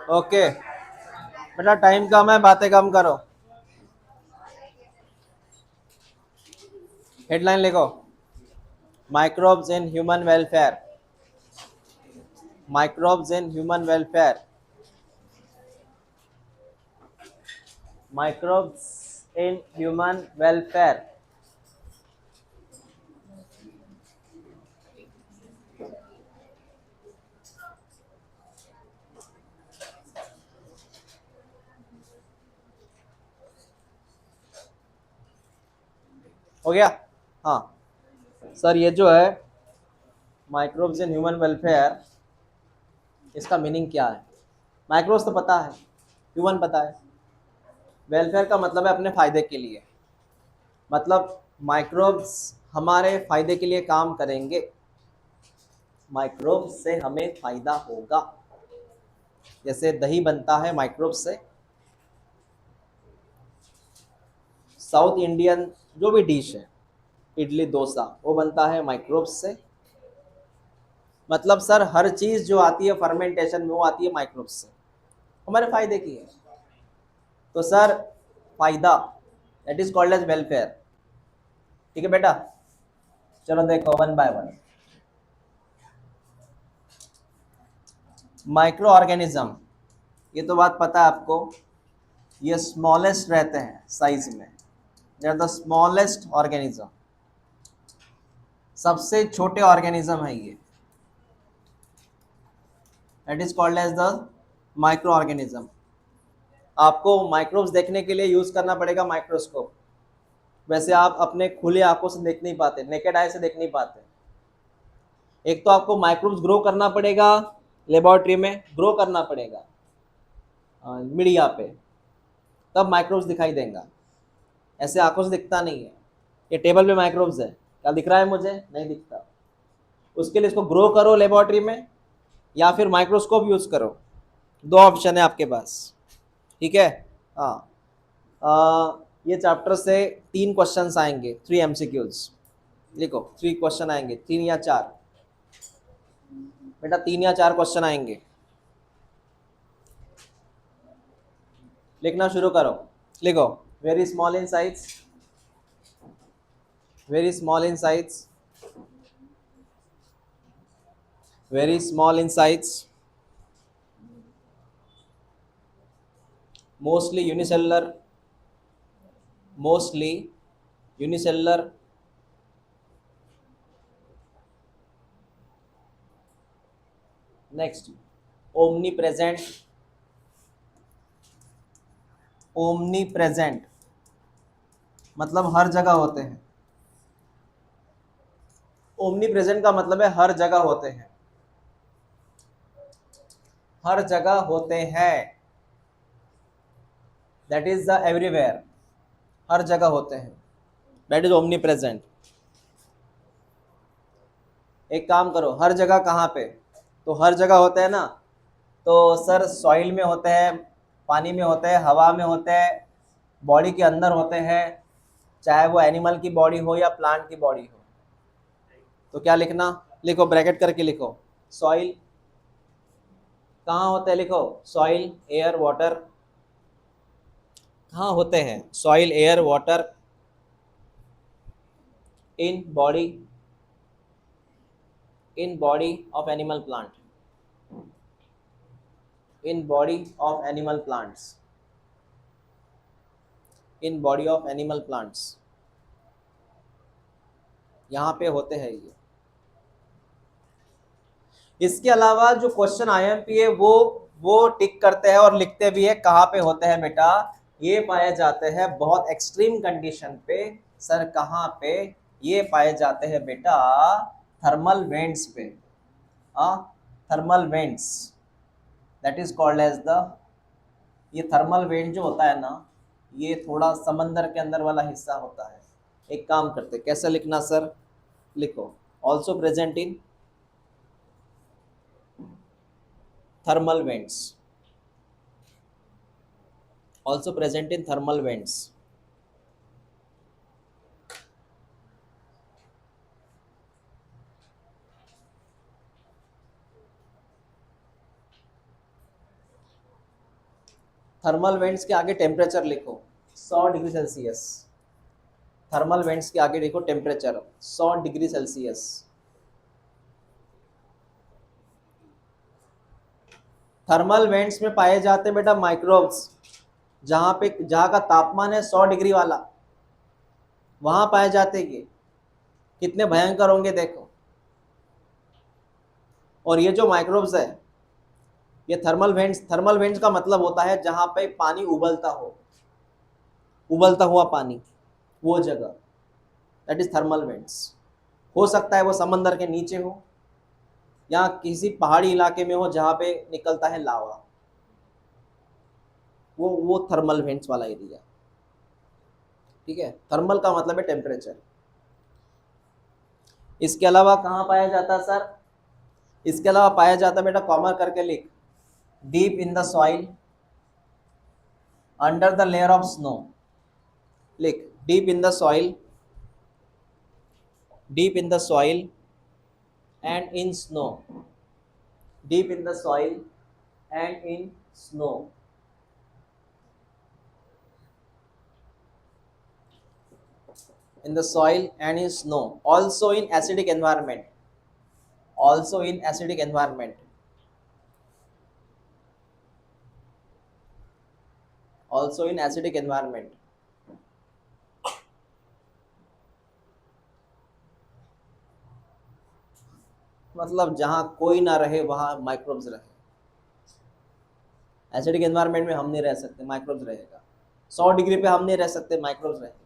Okay बेटा, time कम है, बातें कम करो। हेडलाइन लिखो, microbes in human welfare. Microbes in human welfare. Microbes in human welfare. हो गया? हाँ सर, ये जो है माइक्रोब्स इन ह्यूमन वेलफेयर, इसका मीनिंग क्या है? माइक्रोब्स तो पता है, ह्यूमन पता है, वेलफेयर का मतलब है अपने फायदे के लिए। मतलब माइक्रोब्स हमारे फायदे के लिए काम करेंगे, माइक्रोब्स से हमें फायदा होगा। जैसे दही बनता है माइक्रोब्स से, साउथ इंडियन जो भी डिश है, इडली डोसा, वो बनता है माइक्रोब्स से। मतलब सर हर चीज़ जो आती है फर्मेंटेशन में, वो आती है माइक्रोब्स से, हमारे फायदे की है। तो सर फायदा, that is called as welfare. ठीक है बेटा, चलो देखो one by one. Microorganism, ये तो बात पता है आपको, ये स्मॉलेस्ट रहते हैं साइज में। They are the smallest organism, सबसे छोटे ऑर्गेनिज्म है ये। That is called as the microorganism. आपको माइक्रोब्स देखने के लिए यूज करना पड़ेगा माइक्रोस्कोप। वैसे आप अपने खुले आंखों से देख नहीं पाते, नेकेड आई से देख नहीं पाते। एक तो आपको माइक्रोब्स ग्रो करना पड़ेगा, लेबोरेटरी में ग्रो करना पड़ेगा मीडिया पे, तब माइक्रोब्स दिखाई देगा। ऐसे आंखों से दिखता नहीं है। ये टेबल पे माइक्रोब्स है, क्या दिख रहा है मुझे? नहीं दिखता। उसके लिए इसको ग्रो करो लेबोरेटरी में, या फिर माइक्रोस्कोप यूज करो। दो ऑप्शन है आपके पास। ठीक है? हाँ। ये चैप्टर से 3 क्वेश्चंस आएंगे, 3 MCQs। लिखो 3 क्वेश्चन आएंगे, 3 या 4। बेटा 3 या 4 क्वेश्चन आएंगे, लिखना शुरू करो। लिखो, very small in size, very small in size, very small in size, mostly unicellular, mostly unicellular, next omni present, omni present मतलब हर जगह होते हैं। ओमनी प्रेजेंट का मतलब है हर जगह होते हैं, हर जगह होते हैं। दैट इज द एवरीवेयर, हर जगह होते हैं। That is omni present. एक काम करो, हर जगह कहाँ पे? तो हर जगह होते हैं ना, तो सर सॉइल में होते हैं, पानी में होते हैं, हवा में होते हैं, बॉडी के अंदर होते हैं, चाहे वो एनिमल की बॉडी हो या प्लांट की बॉडी हो। तो क्या लिखना? लिखो, ब्रैकेट करके लिखो, सॉइल कहाँ होते हैं, लिखो सॉइल एयर वाटर। कहाँ होते हैं? Soil air water in body, in body of animal plant, in body of animal plants, in body of animal plants, यहाँ पे होते हैं ये। इसके अलावा जो क्वेश्चन IMP है वो टिक करते हैं और लिखते भी है कहाँ पे होते हैं बेटा। ये पाए जाते हैं बहुत एक्सट्रीम कंडीशन पे। सर कहाँ पे? ये पाए जाते हैं बेटा थर्मल वेंट्स पे। हाँ, thermal vents, that is called as the, ये थर्मल वेंट जो होता है ना, ये थोड़ा समंदर के अंदर वाला हिस्सा होता है। एक काम करते, कैसे लिखना सर? लिखो, also present in thermal vents, also present in thermal vents। Thermal vents के आगे टेम्परेचर लिखो 100 डिग्री सेल्सियस। थर्मल वेंट्स के आगे लिखो temperature 100 degree Celsius. Thermal vents में पाए जाते हैं बेटा माइक्रोब्स, जहाँ का तापमान है 100 डिग्री वाला, वहां पाए जाते हैं। ये कितने भयंकर होंगे देखो। और ये जो माइक्रोब्स है ये थर्मल वेंट्स का मतलब होता है जहां पे पानी उबलता हो, उबलता हुआ पानी, वो जगह, दैट इज थर्मल वेंट्स। हो सकता है वो समंदर के नीचे हो या किसी पहाड़ी इलाके में हो जहां पे निकलता है लावा, वो थर्मल वेंट्स वाला एरिया। ठीक है, थर्मल का मतलब है टेम्परेचर। इसके अलावा कहाँ पाया जाता है सर? इसके अलावा पाया जाता है बेटा, कॉमन करके लिख, deep in the soil, under the layer of snow. लिख deep in the soil, deep in the soil and in snow, deep in the soil and in snow. In the soil and in snow, also in acidic environment, also in acidic environment, also in acidic environment। मतलब जहां कोई ना रहे वहां microbes रहे। Acidic environment में हम नहीं रह सकते, माइक्रोब्स रहेगा। 100 डिग्री पे हम नहीं रह सकते, माइक्रोब्स रहेगा।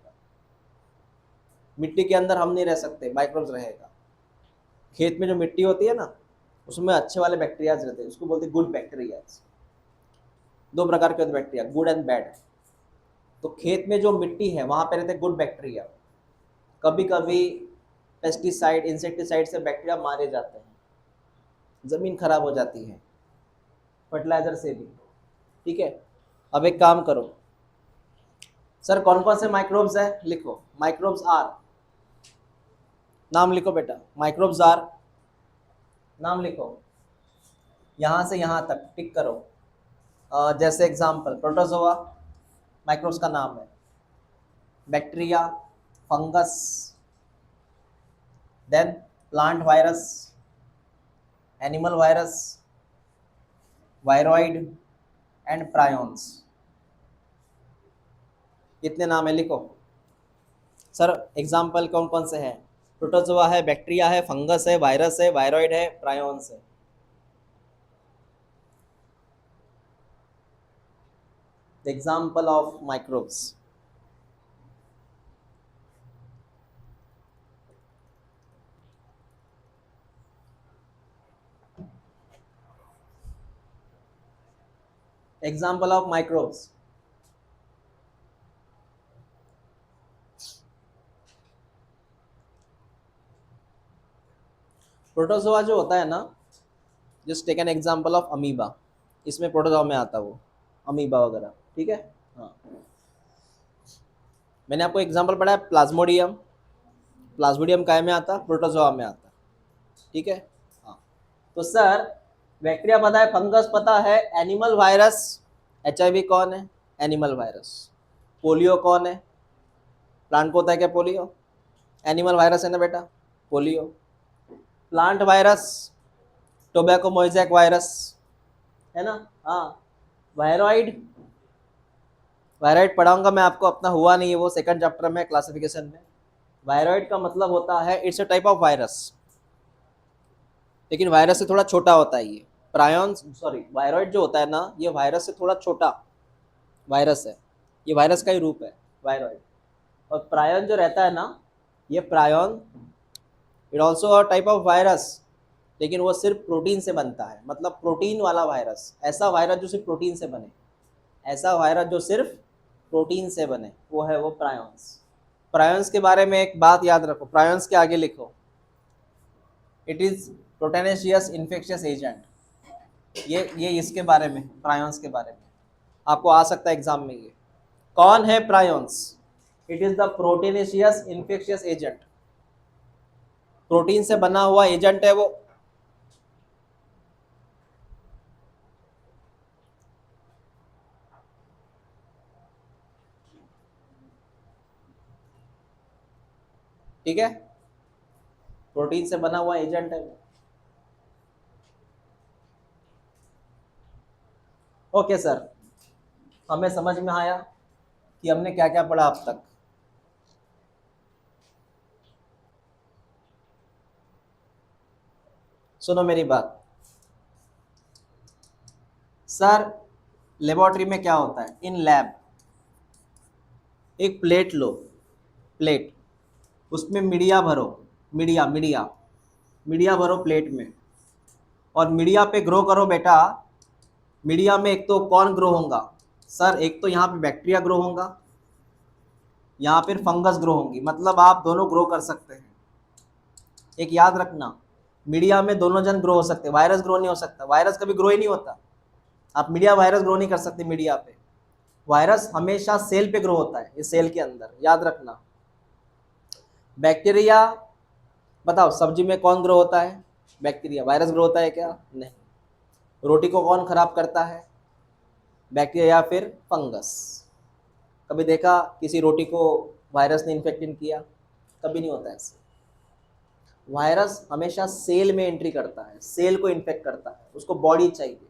मिट्टी के अंदर हम नहीं रह सकते, माइक्रोब्स रहेगा। खेत में जो मिट्टी होती है ना, उसमें अच्छे वाले बैक्टीरियाज रहते हैं, उसको बोलते हैं गुड बैक्टीरियाज। दो प्रकार के होते हैं बैक्टीरिया, गुड एंड बैड। तो खेत में जो मिट्टी है वहां पे रहते हैं गुड बैक्टीरिया। कभी कभी पेस्टिसाइड, इंसेक्टिसाइड से बैक्टीरिया मारे जाते हैं, जमीन खराब हो जाती है, फर्टिलाइजर से भी। ठीक है, अब एक काम करो सर, कौन कौन से माइक्रोब्स है लिखो। माइक्रोब्स आर, नाम लिखो बेटा, माइक्रोब्स आर, नाम लिखो, यहाँ से यहाँ तक टिक करो। जैसे एग्जांपल प्रोटोजोआ माइक्रोब्स का नाम है, bacteria, fungus, then plant virus, animal virus, viroid and prions. कितने नाम है लिखो सर। एग्जाम्पल कौन कौन से हैं? प्रोटोजोआ है, बैक्टीरिया है, फंगस है, वायरस है, वायरॉइड है, प्रायोन्स है। The example of microbes. Example of microbes. Protozoa जो होता है ना, just take an example of amoeba, इसमें प्रोटोजोआ में आता वो अमीबा वगैरह। ठीक है, हाँ। मैंने आपको एग्जाम्पल पढ़ा है प्लाज्मोडियम, प्लाज्मोडियम काय में आता? प्रोटोजोआ में आता। ठीक है, हाँ। तो सर बैक्टीरिया पता है, फंगस पता है, एनिमल वायरस, HIV कौन है? Animal virus. पोलियो कौन है? प्लांट को होता है क्या पोलियो? एनिमल वायरस है ना बेटा, polio. Plant virus, tobacco mosaic virus है ना, हाँ। वायरॉइड, वायरॉइड पढ़ाऊंगा मैं आपको, अपना हुआ नहीं है वो, सेकंड चैप्टर में क्लासिफिकेशन में। वायरॉइड का मतलब होता है it's a type of virus, लेकिन वायरस से थोड़ा छोटा होता है ये। प्रायोन्स, सॉरी, वायरॉइड जो होता है ना, ये वायरस से थोड़ा छोटा वायरस है, ये वायरस का ही रूप है वायरॉइड। और प्रायोन जो रहता है ना, ये prion it also a type of virus, लेकिन वो सिर्फ प्रोटीन से बनता है, मतलब प्रोटीन वाला वायरस। ऐसा वायरस जो सिर्फ प्रोटीन से बने, ऐसा वायरस जो सिर्फ प्रोटीन से बने, वो है वो प्रायोन्स। प्रायोन्स के बारे में एक बात याद रखो, प्रायोन्स के आगे लिखो, इट इज प्रोटेनेशियस इन्फेक्शियस एजेंट। ये इसके बारे में, प्रायोन्स के बारे में आपको आ सकता है एग्जाम में ये। कौन है prions? It is the proteinaceous infectious agent, protein से बना हुआ एजेंट है वो। ठीक है, प्रोटीन से बना हुआ एजेंट है। ओके सर, हमें समझ में आया कि हमने क्या क्या पढ़ा अब तक। सुनो मेरी बात सर, लेबोरेटरी में क्या होता है, इन लैब एक प्लेट लो, प्लेट, उसमें मीडिया भरो, मीडिया मीडिया मीडिया भरो प्लेट में, और मीडिया पे ग्रो करो बेटा। मीडिया में एक तो कौन ग्रो होगा सर, एक तो यहाँ पे बैक्टीरिया ग्रो होगा, यहाँ पर फंगस ग्रो होंगी, मतलब आप दोनों ग्रो कर सकते हैं। एक याद रखना, मीडिया में दोनों जन ग्रो हो सकते, वायरस ग्रो नहीं हो सकता, वायरस कभी ग्रो ही नहीं होता। आप मीडिया वायरस ग्रो नहीं कर सकते मीडिया पे, वायरस हमेशा सेल पे ग्रो होता है, इस सेल के अंदर, याद रखना। बैक्टीरिया, बताओ सब्जी में कौन ग्रो होता है, बैक्टीरिया। वायरस ग्रो होता है क्या, नहीं। रोटी को कौन खराब करता है, बैक्टीरिया या फिर फंगस। कभी देखा किसी रोटी को वायरस ने इन्फेक्टेड किया, कभी नहीं होता ऐसे। वायरस हमेशा सेल में एंट्री करता है, सेल को इन्फेक्ट करता है, उसको बॉडी चाहिए।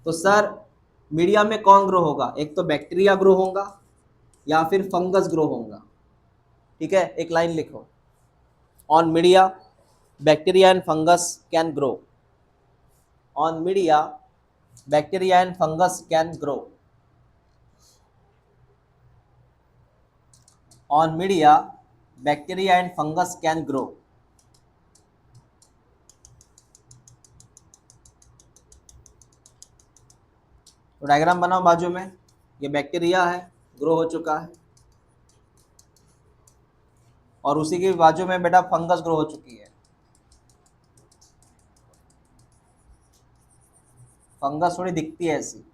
तो सर मीडिया में कौन ग्रो होगा, एक तो बैक्टीरिया ग्रो होगा या फिर फंगस ग्रो होगा। ठीक है, एक लाइन लिखो, on media bacteria and fungus can grow, on media bacteria and fungus can grow, on media bacteria and fungus can grow. तो डायग्राम बनाओ बाजू में, ये बैक्टीरिया है, ग्रो हो चुका है, और उसी के बाजू में बेटा फंगस ग्रो हो चुकी है। फंगस थोड़ी दिखती है ऐसी,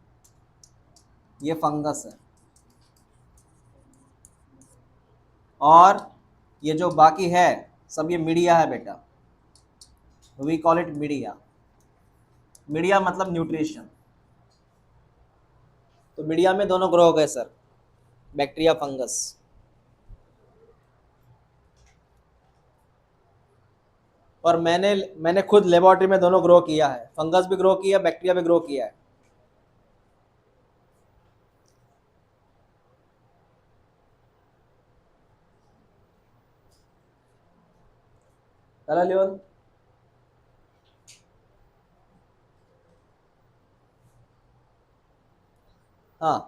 ये फंगस है, और ये जो बाकी है सब ये मीडिया है बेटा, we call it media. Media मतलब न्यूट्रिशन। तो मीडिया में दोनों ग्रो हो गए सर, बैक्टीरिया फंगस। और मैंने खुद लेबोरेटरी में दोनों ग्रो किया है, फंगस भी ग्रो किया, बैक्टीरिया भी ग्रो किया है। चला लियोन, हाँ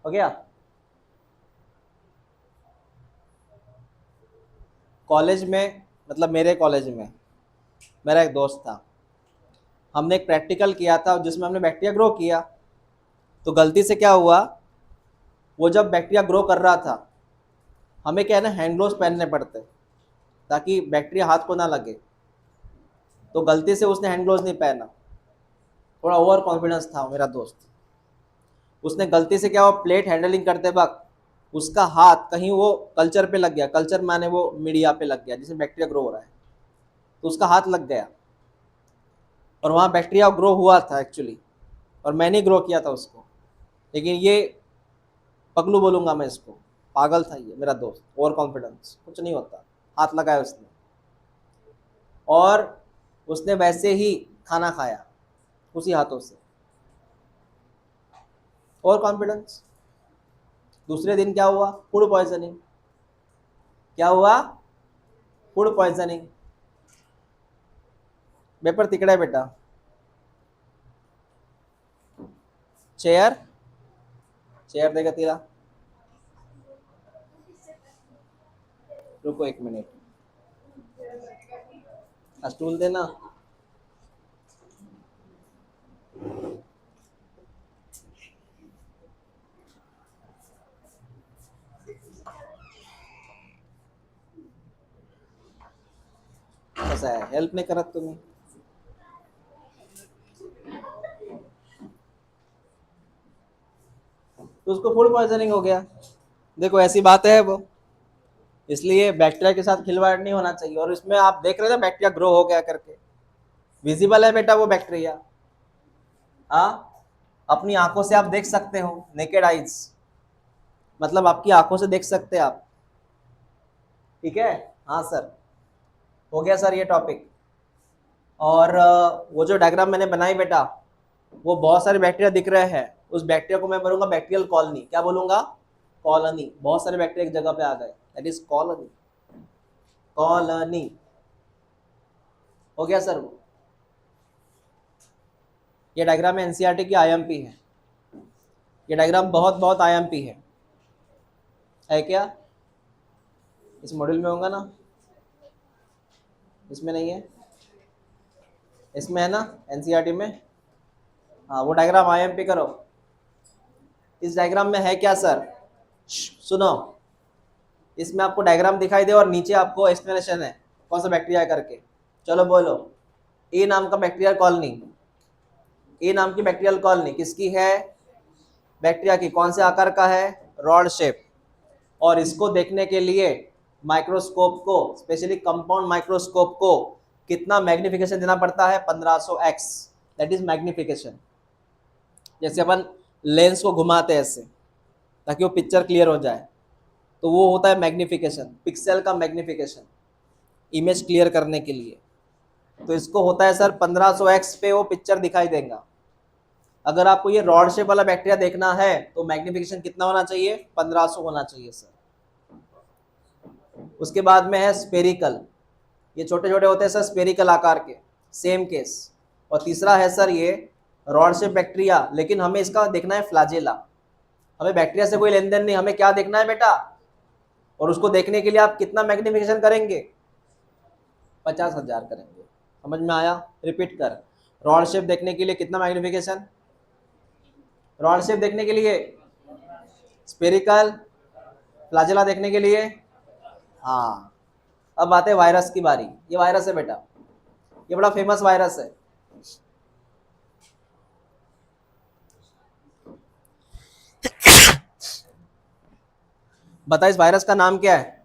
हो गया। कॉलेज में, मतलब मेरे कॉलेज में मेरा एक दोस्त था, हमने एक प्रैक्टिकल किया था जिसमें हमने बैक्टीरिया ग्रो किया। तो गलती से क्या हुआ, वो जब बैक्टीरिया ग्रो कर रहा था, हमें क्या है ना, हैंड ग्लोव्स पहनने पड़ते ताकि बैक्टीरिया हाथ को ना लगे। तो गलती से उसने हैंड ग्लोव्स नहीं पहना, थोड़ा ओवर कॉन्फिडेंस था मेरा दोस्त, उसने गलती से क्या हुआ, प्लेट हैंडलिंग करते वक्त उसका हाथ कहीं वो कल्चर पे लग गया, कल्चर माने वो मीडिया पे लग गया जिसमें बैक्टीरिया ग्रो हो रहा है, तो उसका हाथ लग गया, और वहाँ बैक्टीरिया ग्रो हुआ था एक्चुअली, और मैंने ग्रो किया था उसको। लेकिन ये पगलू बोलूँगा मैं इसको, पागल था ये मेरा दोस्त, ओवर कॉन्फिडेंस, कुछ नहीं होता, हाथ लगाया उसने, और उसने वैसे ही खाना खाया उसी हाथों से, ओवर कॉन्फिडेंस। दूसरे दिन क्या हुआ, फूड पॉइजनिंग। क्या हुआ, फूड पॉइजनिंग। पेपर तिकड़ा है बेटा, चेयर, चेयर देगा तेरा, रुको एक मिनट, स्टूल देना। कसं आहे, हेल्प नाही करत तुम्ही। तो उसको फूड पॉइजनिंग हो गया। देखो ऐसी बात है वो, इसलिए बैक्टीरिया के साथ खिलवाड़ नहीं होना चाहिए। और इसमें आप देख रहे थे बैक्टीरिया ग्रो हो गया करके, विजिबल है बेटा वो बैक्टीरिया, हाँ, अपनी आंखों से आप देख सकते हो, नेकेड आइज, मतलब आपकी आंखों से देख सकते हैं आप, ठीक है। हाँ सर, हो गया सर ये टॉपिक। और वो जो डायग्राम मैंने बनाई बेटा, वो बहुत सारे बैक्टीरिया दिख रहे हैं, उस बैक्टीरिया को मैं बोलूंगा बैक्टीरियल कॉलोनी। क्या बोलूंगा? कॉलोनी। बहुत सारे बैक्टीरिया एक जगह पे आ गए, दैट इज कॉलोनी। कॉलोनी हो गया सर। ये डायग्राम एनसीईआरटी की आईएमपी है, ये डायग्राम बहुत बहुत आईएमपी है क्या? इस मॉड्यूल में होगा ना? इसमें नहीं है? इसमें है ना एनसीईआरटी में? हाँ, वो डायग्राम आईएमपी करो। इस डायग्राम में है क्या सर? सुनो, इसमें आपको डायग्राम दिखाई दे और नीचे आपको एक्सप्लेनेशन है कौन सा बैक्टीरिया करके। चलो बोलो, ए नाम का बैक्टीरियल कॉलोनी, ए नाम की बैक्टीरियल कॉलोनी किसकी है? बैक्टीरिया की। कौन से आकार का है? Rod shape. और इसको देखने के लिए माइक्रोस्कोप को, स्पेशली कंपाउंड माइक्रोस्कोप को कितना मैग्निफिकेशन देना पड़ता है? 1500x, that is magnification. जैसे अपन लेंस को घुमाते हैं ऐसे ताकि वो पिक्चर क्लियर हो जाए, तो वो होता है मैग्निफिकेशन, पिक्सल का मैग्निफिकेशन, इमेज क्लियर करने के लिए। तो इसको होता है सर 1500x पे वो पिक्चर दिखाई देगा। अगर आपको ये रॉड शेप वाला बैक्टीरिया देखना है तो मैग्निफिकेशन कितना होना चाहिए? 1500 होना चाहिए सर। उसके बाद में है स्पेरिकल, ये छोटे छोटे होते हैं सर, स्पेरिकल आकार के, सेम केस। और तीसरा है सर ये रॉड शेप बैक्टीरिया, लेकिन हमें इसका देखना है फ्लैजेला। हमें बैक्टीरिया से कोई लेन देन नहीं, हमें क्या देखना है बेटा? और उसको देखने के लिए आप कितना मैग्निफिकेशन करेंगे? 50,000 करेंगे। समझ में आया? रिपीट कर, रॉड शेप देखने के लिए कितना मैग्निफिकेशन? रॉड शेप देखने के लिए स्पेरिकल, फ्लैजेला देखने के लिए। हाँ, अब आते हैं वायरस की बारी। ये वायरस है बेटा, ये बड़ा फेमस वायरस है। बता इस वायरस का नाम क्या है?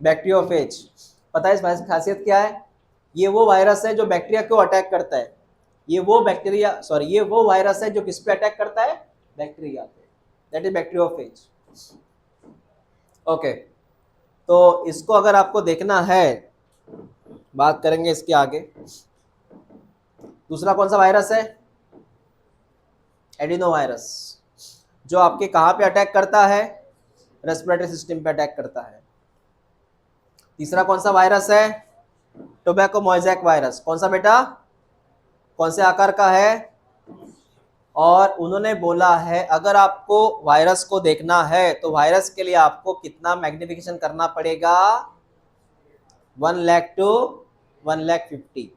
बैक्टीरियोफेज। पता है इस वायरस की खासियत क्या है? ये वो वायरस है जो बैक्टीरिया को अटैक करता है। ये वो बैक्टीरिया, सॉरी, ये वो वायरस है जो किस पे अटैक करता है? बैक्टीरिया पे, दैट इज बैक्टीरियोफेज। ओके, तो इसको अगर आपको देखना है, बात करेंगे इसके आगे। दूसरा कौन सा वायरस है? एडिनो वायरस, जो आपके कहाँ पे अटैक करता है? रेस्पिरेटरी सिस्टम पे अटैक करता है। तीसरा कौन सा वायरस है? Tobacco mosaic virus. कौन सा बेटा? कौन से आकार का है? और उन्होंने बोला है अगर आपको वायरस को देखना है तो वायरस के लिए आपको कितना मैग्निफिकेशन करना पड़ेगा? 1 लाख टू 1 लाख 50।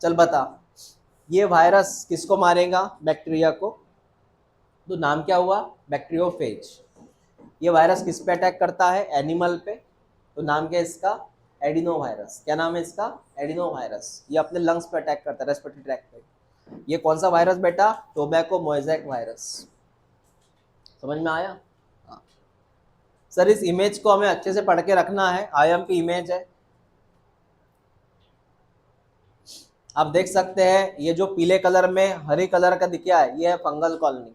चल बता, ये वायरस किसको मारेगा? बैक्टीरिया को। तो नाम क्या हुआ? बैक्टीरियोफेज। ये वायरस किस पे अटैक करता है? एनिमल पे। तो नाम क्या है इसका? Adeno virus. क्या नाम है इसका? Adeno virus. ये अपने लंग्स पे अटैक करता है, रेस्पिरेटरी ट्रैक्ट पे। ये कौन सा वायरस बेटा? Tobacco mosaic virus. समझ में आया? हाँ सर, इस इमेज को हमें अच्छे से पढ़ के रखना है, आईएमपी इमेज है। आप देख सकते हैं ये जो पीले कलर में हरे कलर का दिखा है, ये है फंगल कॉलोनी।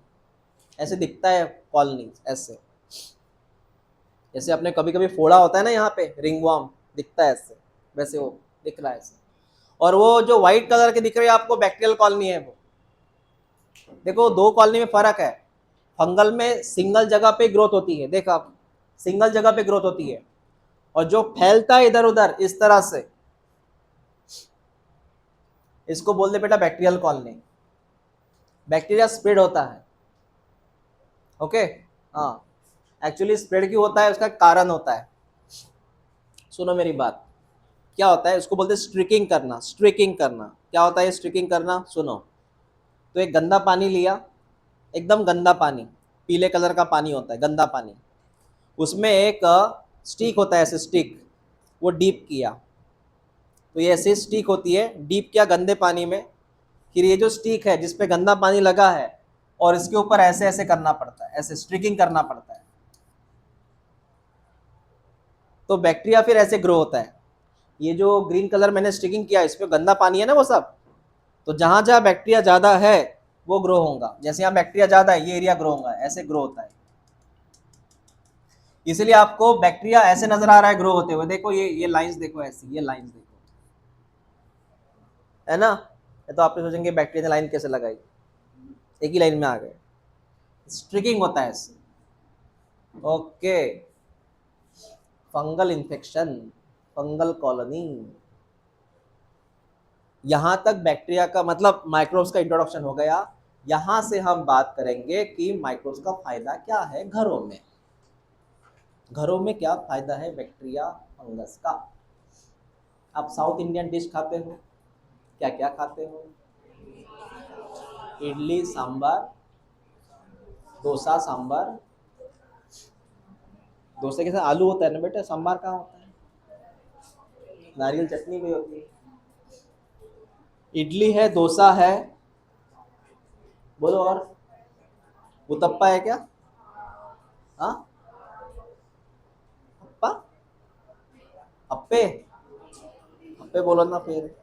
ऐसे दिखता है कॉलोनी, ऐसे जैसे अपने कभी कभी फोड़ा होता है ना यहाँ पे, रिंगवर्म दिखता है ऐसे, वैसे वो दिख रहा है ऐसे। और वो जो व्हाइट कलर के दिख रही है आपको, बैक्टीरियल कॉलोनी है वो। देखो दो कॉलोनी में फर्क है। फंगल में सिंगल जगह पे ग्रोथ होती है, देखो आप, सिंगल जगह पे ग्रोथ होती है। और जो फैलता है इधर उधर इस तरह से, इसको बोल दे बेटा बैक्टीरियल कॉलोनी। बैक्टीरिया स्प्रेड होता है। ओके, हाँ, एक्चुअली स्प्रेड क्यों होता है उसका कारण होता है। सुनो मेरी बात, क्या होता है उसको बोलते हैं स्ट्रिकिंग करना। स्ट्रिकिंग करना क्या होता है? स्ट्रिकिंग करना सुनो, तो एक गंदा पानी लिया, एकदम गंदा पानी, पीले कलर का पानी होता है, गंदा पानी। उसमें एक स्टिक होता है, ऐसे स्टिक, वो डीप किया, तो ये ऐसे स्टिक होती है, डीप किया गंदे पानी में। फिर ये जो स्टिक है जिसपे गंदा पानी लगा है, और इसके ऊपर ऐसे ऐसे करना पड़ता है, ऐसे स्ट्रिकिंग करना पड़ता है, तो बैक्टीरिया फिर ऐसे ग्रो होता है। ये जो ग्रीन कलर मैंने स्टिकिंग किया, इसमें गंदा पानी है ना वो सब, तो जहां जहां बैक्टीरिया ज़्यादा है वो ग्रो होगा। जैसे यहाँ बैक्टीरिया ज़्यादा है, ये एरिया ग्रो होगा, ऐसे ग्रो होता है। इसलिए आपको बैक्टीरिया ऐसे नजर आ रहा है ग्रो होते हुए। देखो ये लाइंस देखो, ऐसी ये लाइंस देखो, है ना। तो आप सोचेंगे बैक्टीरिया ने लाइन कैसे लगाई, एक ही लाइन में आ गए। स्ट्रिकिंग होता है इससे। Okay, fungal infection, fungal colony. यहां तक बैक्टीरिया का मतलब माइक्रोब्स का इंट्रोडक्शन हो गया। यहां से हम बात करेंगे कि माइक्रोब्स का फायदा क्या है घरों में। घरों में क्या फायदा है बैक्टीरिया फंगस का। आप साउथ इंडियन डिश खाते हो, क्या क्या खाते हो? इडली सांभर, डोसा सांभर। डोसे के साथ आलू होता है ना बेटा, सांभर कहाँ होता है? नारियल चटनी भी होती है। इडली है, डोसा है, बोलो और उत्तप्पा है क्या? हाँ, अप्पा, अप्पे, अप्पे बोलो ना फिर।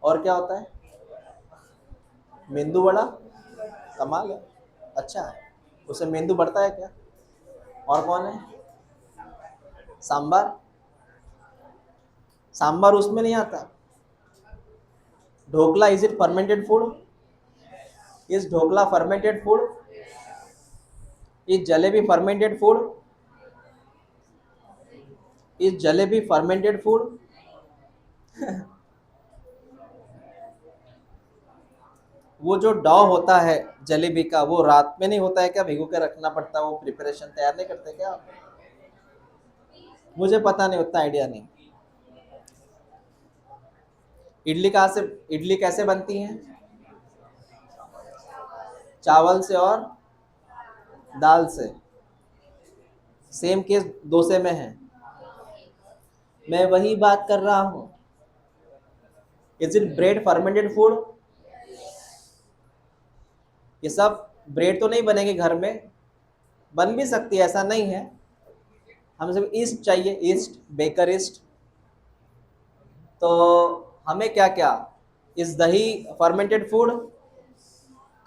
और क्या होता है? मेंदू वड़ा, कमाल है, अच्छा है। उससे मेंदू बढ़ता है क्या? और कौन है? सांबर, सांबर उसमें नहीं आता। Dhokla, is it fermented food? Is dhokla fermented food? Is jalebi fermented food? Is jalebi fermented food? वो जो डॉ होता है जलेबी का, वो रात में नहीं होता है क्या? भिगो के रखना पड़ता है, वो प्रिपरेशन तैयार नहीं करते क्या आप? मुझे पता नहीं, उतना आइडिया नहीं। इडली कहाँ से, इडली कैसे बनती है? चावल से और दाल से। सेम केस डोसे में है। मैं वही बात कर रहा हूँ। Is it bread fermented food? ये सब ब्रेड तो नहीं बनेंगे घर में, बन भी सकती है, ऐसा नहीं है। हमें सिर्फ ईस्ट चाहिए, ईस्ट, बेकर ईस्ट। तो हमें क्या क्या, इस दही fermented food,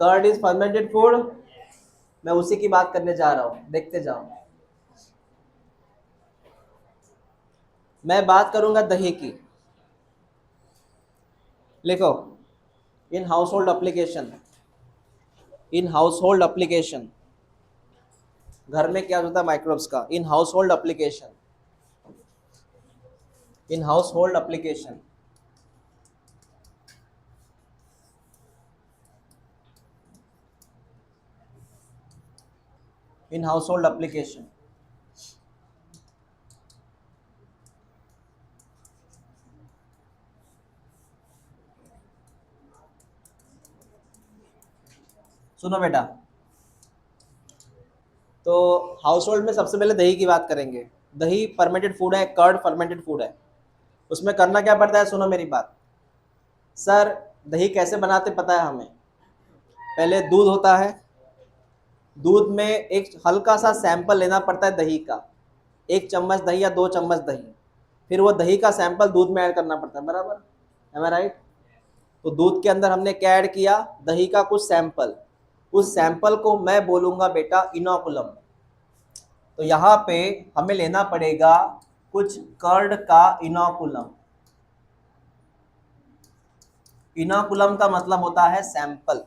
curd is fermented food. मैं उसी की बात करने जा रहा हूँ, देखते जाओ। मैं बात करूंगा दही की। लिखो, in house hold application, in house hold application, घर में क्या होता है माइक्रोब्स का, in house hold application, in house hold application. In house hold application, सुनो बेटा। तो हाउस होल्ड में सबसे पहले दही की बात करेंगे। दही फर्मेंटेड फूड है, कर्ड फर्मेंटेड फूड है। उसमें करना क्या पड़ता है, सुनो मेरी बात। सर, दही कैसे बनाते पता है हमें? पहले दूध होता है, दूध में एक हल्का सा सैंपल लेना पड़ता है दही का, 1 चम्मच दही या 2 चम्मच दही। फिर वो दही का सैंपल दूध में ऐड करना पड़ता है, बराबर? एम आई राइट? तो दूध के अंदर हमने क्या ऐड किया, दही का कुछ सैंपल। उस सैंपल को मैं बोलूंगा बेटा इनोकुलम। तो यहाँ पे हमें लेना पड़ेगा कुछ कर्ड का इनोकुलम। इनोकुलम का मतलब होता है सैंपल।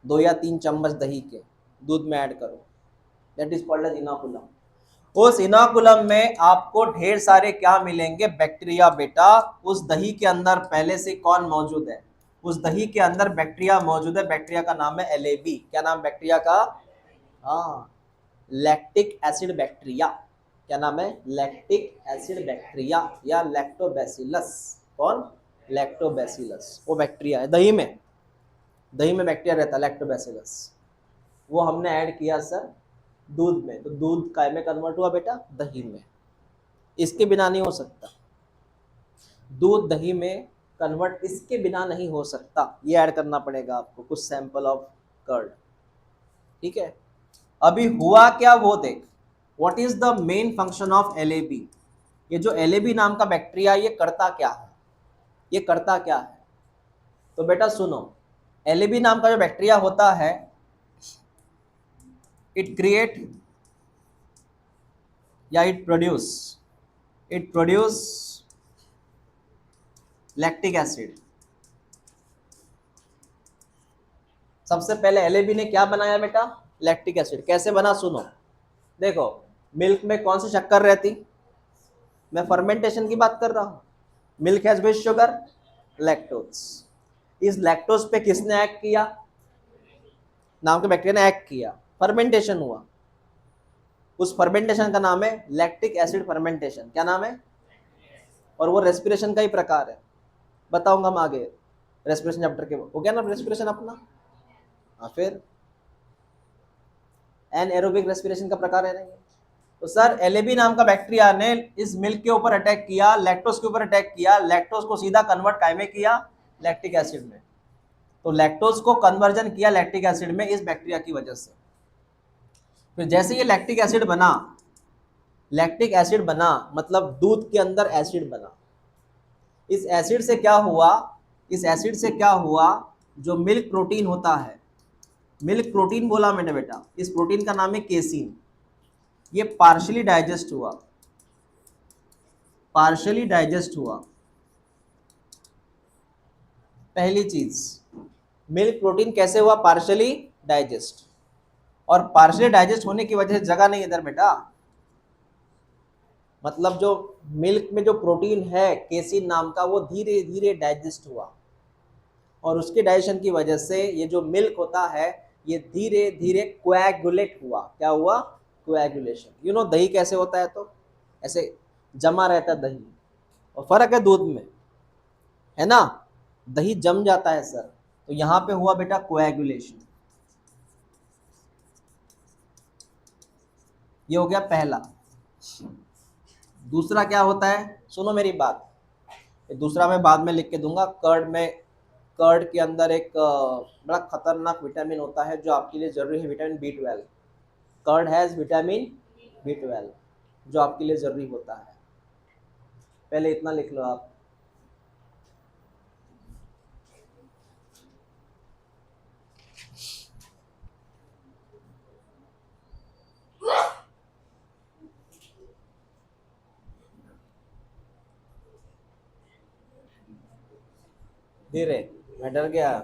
2 या 3 चम्मच दही के दूध में ऐड करो, that is called as inoculum. उस इनोकुलम में आपको ढेर सारे क्या मिलेंगे, बैक्टीरिया बेटा। उस दही के अंदर पहले से कौन मौजूद है? उस दही के अंदर बैक्टीरिया मौजूद है। बैक्टीरिया का नाम है एलएबी। क्या नाम बैक्टीरिया का? हाँ, लैक्टिक एसिड बैक्टीरिया। क्या नाम है? लैक्टिक एसिड बैक्टीरिया या लैक्टोबैसिलस। कौन? लैक्टोबैसिलस, वो बैक्टीरिया है दही में। दही में बैक्टीरिया रहता है लैक्टोबैसिलस। वो हमने ऐड किया सर दूध में, तो दूध काय में कन्वर्ट हुआ बेटा? दही में। इसके बिना नहीं हो सकता, दूध दही में कन्वर्ट इसके बिना नहीं हो सकता। ये ऐड करना पड़ेगा आपको, कुछ सैंपल ऑफ कर्ड। ठीक है, अभी हुआ क्या वो देख। What is the main function of LAB? ये जो एलएबी नाम का बैक्टीरिया, ये करता क्या है? ये करता क्या है? तो बेटा सुनो, एलएबी नाम का जो बैक्टीरिया होता है, इट क्रिएट या इट प्रोड्यूस लैक्टिक एसिड। सबसे पहले एलएबी ने क्या बनाया बेटा? Lactic acid. कैसे बना सुनो, देखो मिल्क में कौन सी शक्कर रहती, मैं फर्मेंटेशन की बात कर रहा हूं। Milk has which sugar? Lactose. इस लैक्टोज पे किसने एक्ट किया? नाम के बैक्टीरिया ने एक्ट किया, फर्मेंटेशन हुआ। उस फर्मेंटेशन का नाम है लैक्टिक एसिड फर्मेंटेशन। क्या नाम है? और वो रेस्पिरेशन का ही प्रकार है, बताऊंगा हम आगे। रेस्पिरेशन चैप्टर के हो गया ना रेस्पिरेशन अपना। हाँ, फिर एनएरोबिक रेस्पिरेशन का प्रकार है नहीं। तो सर एलएबी नाम का बैक्टीरिया ने इस मिल्क के ऊपर अटैक किया, लैक्टोज के ऊपर अटैक किया, लैक्टोज को सीधा कन्वर्ट काय में किया? लैक्टिक एसिड में। तो लैक्टोज को कन्वर्जन किया लैक्टिक एसिड में इस बैक्टीरिया की वजह से। फिर जैसे ये लैक्टिक एसिड बना, लैक्टिक एसिड बना मतलब दूध के अंदर एसिड बना। इस एसिड से क्या हुआ? इस एसिड से क्या हुआ? जो मिल्क प्रोटीन होता है, मिल्क प्रोटीन बोला मैंने बेटा, इस प्रोटीन का नाम है केसीन। ये पार्शियली डाइजेस्ट हुआ, पार्शियली डाइजेस्ट हुआ। पहली चीज, मिल्क प्रोटीन कैसे हुआ पार्शियली डाइजेस्ट? और पार्शियली डाइजेस्ट होने की वजह से जगह नहीं इधर बेटा, मतलब जो मिल्क में जो प्रोटीन है केसीन नाम का, वो धीरे धीरे डाइजेस्ट हुआ। और उसके डाइजेशन की वजह से ये जो मिल्क होता है ये धीरे धीरे कोएगुलेट हुआ। क्या हुआ? कोएगुलेशन। यू नो दही कैसे होता है? तो ऐसे जमा रहता है दही, और फर्क है दूध में, है ना? दही जम जाता है सर। तो यहाँ पे हुआ बेटा कोएगुलेशन। ये हो गया पहला। दूसरा क्या होता है? सुनो मेरी बात, दूसरा मैं बाद में लिख के दूंगा। कर्ड के अंदर एक बड़ा खतरनाक विटामिन होता है जो आपके लिए जरूरी है, vitamin B12। Curd has vitamin B12 जो आपके लिए जरूरी होता है। पहले इतना लिख लो आप। धीरे, मैं डर गया।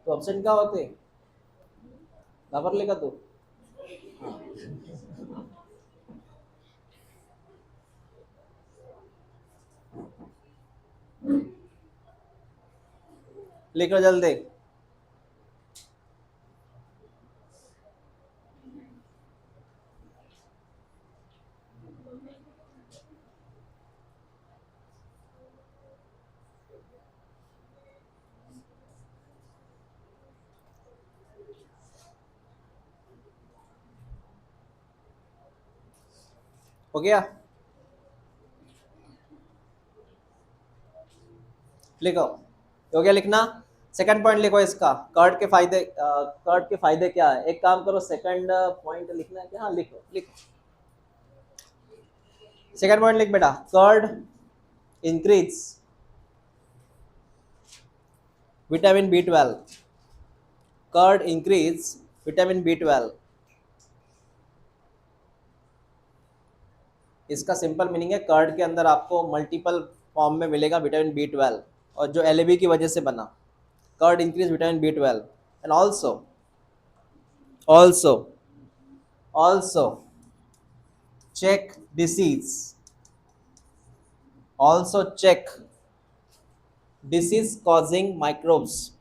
तो ऑप्शन क्या होते? घबर लेगा तू? लिख लो जल्दी। हो गया? लिखो। हो गया लिखना? सेकंड पॉइंट लिखो इसका, कर्ड के फायदे। कर्ड के फायदे क्या है? एक काम करो, सेकंड पॉइंट लिखना है क्या? हाँ लिखो लिखो। सेकंड पॉइंट लिख बेटा, curd increase vitamin B12। Curd increase vitamin B12। इसका सिंपल मीनिंग है कर्ड के अंदर आपको मल्टीपल फॉर्म में मिलेगा विटामिन B12, और जो एलएबी की वजह से बना। Curd increase vitamin B12 and also also check disease, also check disease causing microbes,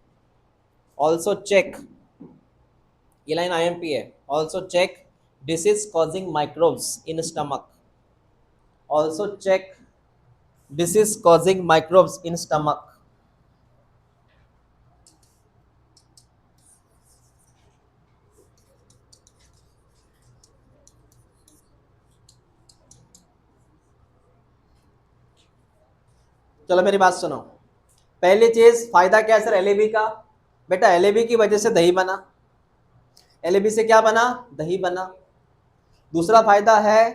also check, ये लाइन IMP है, also check disease causing microbes in stomach, also check disease causing microbes in stomach। चलो मेरी बात सुनो। पहली चीज फायदा क्या है सर एलएबी का? बेटा एलएबी की वजह से दही बना, LAB से क्या बना, दही बना। दूसरा फायदा है